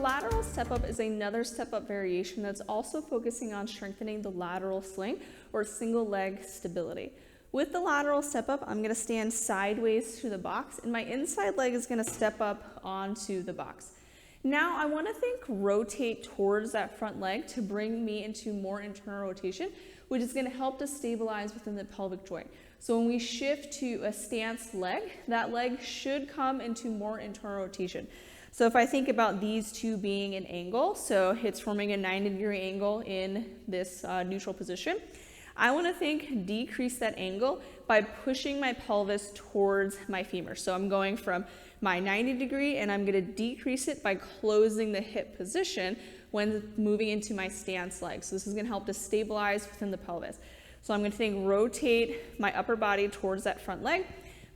lateral step up is another step up variation that's also focusing on strengthening the lateral sling or single leg stability. With the lateral step up, I'm gonna stand sideways to the box and my inside leg is gonna step up onto the box. Now I wanna rotate towards that front leg to bring me into more internal rotation, which is gonna help to stabilize within the pelvic joint. So when we shift to a stance leg, that leg should come into more internal rotation. So if I think about these two being an angle, so it's forming a 90-degree angle in this neutral position, I want to decrease that angle by pushing my pelvis towards my femur. So I'm going from my 90-degree and I'm going to decrease it by closing the hip position when moving into my stance leg. So this is going to help to stabilize within the pelvis. So I'm going to rotate my upper body towards that front leg,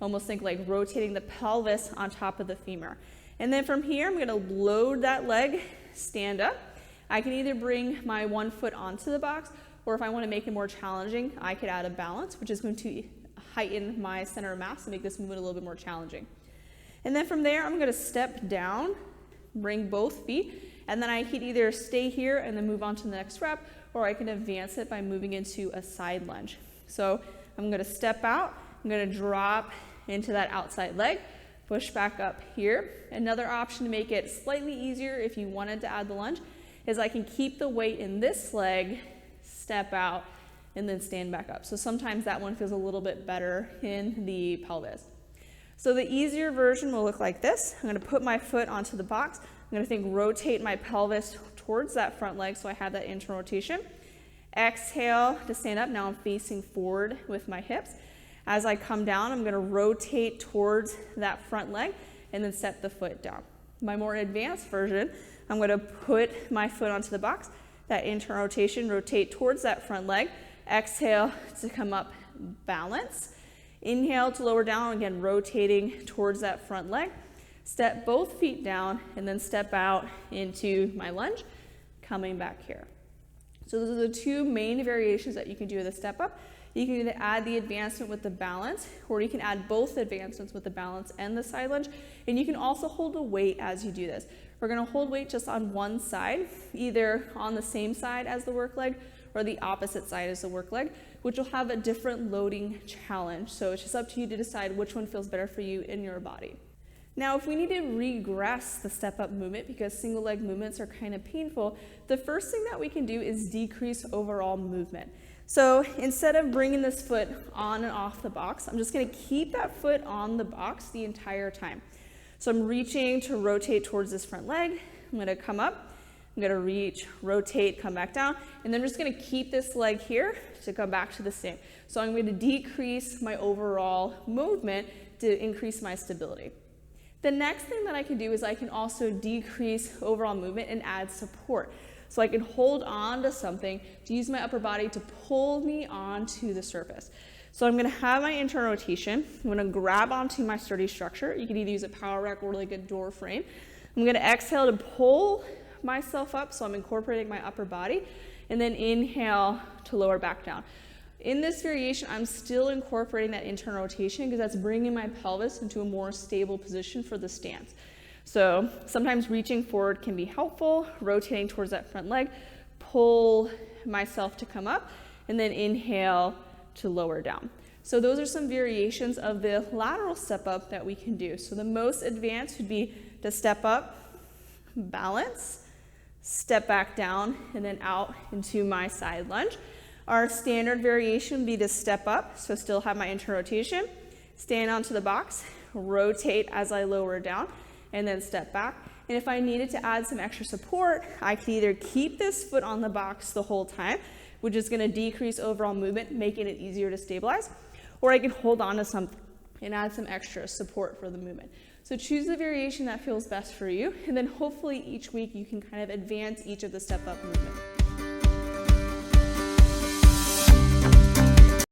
almost like rotating the pelvis on top of the femur. And then from here, I'm going to load that leg, stand up. I can either bring my one foot onto the box, or if I want to make it more challenging, I could add a balance, which is going to heighten my center of mass and make this movement a little bit more challenging. And then from there, I'm going to step down, bring both feet, and then I could either stay here and then move on to the next rep, or I can advance it by moving into a side lunge. So I'm going to step out, I'm going to drop into that outside leg, push back up here. Another option to make it slightly easier if you wanted to add the lunge is I can keep the weight in this leg, step out, and then stand back up. So sometimes that one feels a little bit better in the pelvis. So the easier version will look like this. I'm going to put my foot onto the box. I'm going to rotate my pelvis towards that front leg so I have that internal rotation. Exhale to stand up. Now I'm facing forward with my hips. As I come down, I'm going to rotate towards that front leg and then set the foot down. My more advanced version, I'm going to put my foot onto the box, that internal rotation, rotate towards that front leg. Exhale to come up, balance. Inhale to lower down, again rotating towards that front leg. Step both feet down and then step out into my lunge, coming back here. So those are the two main variations that you can do with a step up. You can either add the advancement with the balance, or you can add both advancements with the balance and the side lunge. And you can also hold a weight as you do this. We're going to hold weight just on one side, either on the same side as the work leg or the opposite side as the work leg, which will have a different loading challenge. So it's just up to you to decide which one feels better for you in your body. Now, if we need to regress the step up movement because single leg movements are kind of painful, the first thing that we can do is decrease overall movement. So instead of bringing this foot on and off the box, I'm just going to keep that foot on the box the entire time. So I'm reaching to rotate towards this front leg. I'm going to come up. I'm going to reach, rotate, come back down. And then I'm just going to keep this leg here to come back to the same. So I'm going to decrease my overall movement to increase my stability. The next thing that I can do is I can also decrease overall movement and add support. So I can hold on to something to use my upper body to pull me onto the surface. So I'm going to have my internal rotation. I'm going to grab onto my sturdy structure. You can either use a power rack or like a door frame. I'm going to exhale to pull myself up, so I'm incorporating my upper body, and then inhale to lower back down. In this variation, I'm still incorporating that internal rotation because that's bringing my pelvis into a more stable position for the stance. So sometimes reaching forward can be helpful, rotating towards that front leg, pull myself to come up, and then inhale to lower down. So those are some variations of the lateral step up that we can do. So the most advanced would be to step up, balance, step back down, and then out into my side lunge. Our standard variation would be to step up, so still have my internal rotation, stand onto the box, rotate as I lower down, and then step back. And if I needed to add some extra support, I could either keep this foot on the box the whole time, which is going to decrease overall movement, making it easier to stabilize, or I can hold on to something and add some extra support for the movement. So choose the variation that feels best for you, and then hopefully each week you can kind of advance each of the step up movements.